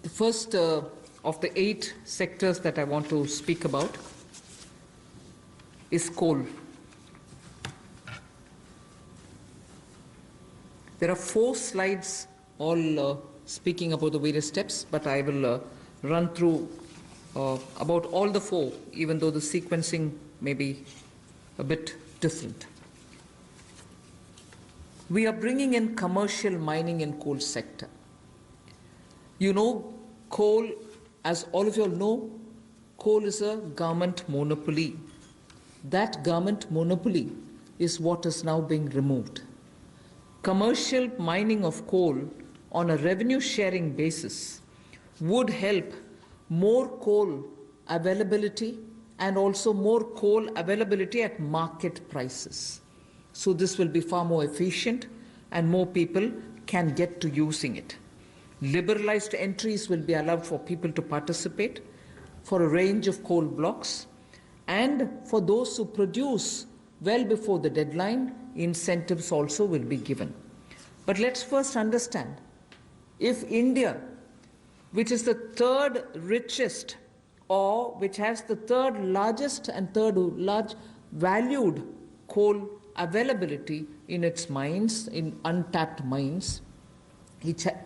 The first of the 8 sectors that I want to speak about is coal. There are 4 slides all speaking about the various steps, but I will run through about all the 4, even though the sequencing may be a bit different. We are bringing in commercial mining in coal sector. You know, coal, as all of you all know, coal is a government monopoly. That government monopoly is what is now being removed. Commercial mining of coal on a revenue sharing basis would help more coal availability and also more coal availability at market prices. So this will be far more efficient and more people can get to using it. Liberalized entries will be allowed for people to participate for a range of coal blocks, and for those who produce well before the deadline, incentives also will be given. But let's first understand, if India, which is the 3rd richest or which has the 3rd largest and 3rd large valued coal availability in its mines, in untapped mines,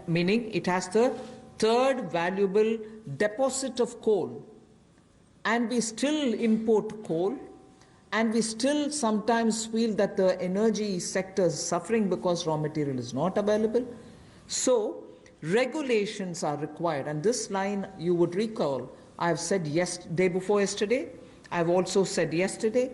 meaning it has the 3rd valuable deposit of coal, and we still import coal, and we still sometimes feel that the energy sector is suffering because raw material is not available. So regulations are required, and this line you would recall I have said day before yesterday, I have also said yesterday,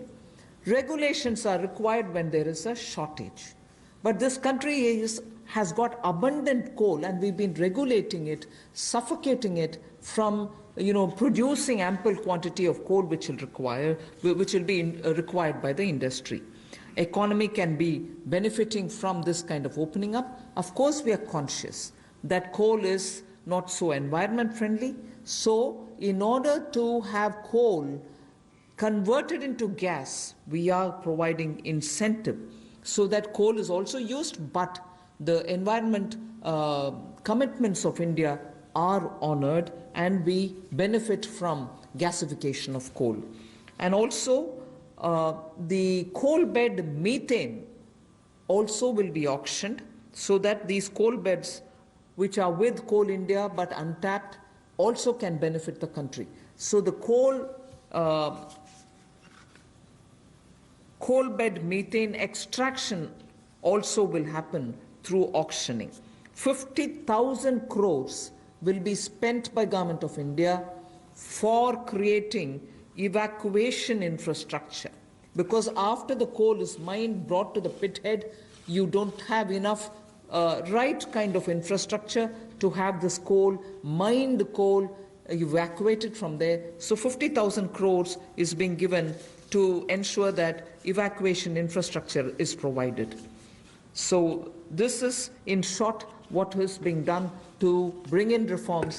regulations are required when there is a shortage. But this country has got abundant coal, and we've been regulating it, suffocating it from producing ample quantity of coal which will be required by the industry. Economy can be benefiting from this kind of opening up. Of course, we are conscious that coal is not so environment friendly. So in order to have coal converted into gas, we are providing incentive so that coal is also used, but the environment commitments of India are honored, and we benefit from gasification of coal. And also the coal bed methane also will be auctioned, so that these coal beds which are with Coal India but untapped also can benefit the country. So the coal bed methane extraction also will happen through auctioning. 50,000 crores will be spent by Government of India for creating evacuation infrastructure, because after the coal is mined, brought to the pit head, you don't have enough right kind of infrastructure to have this coal, mined coal, evacuated from there. So 50,000 crores is being given to ensure that evacuation infrastructure is provided. So this is, in short, what is being done to bring in reforms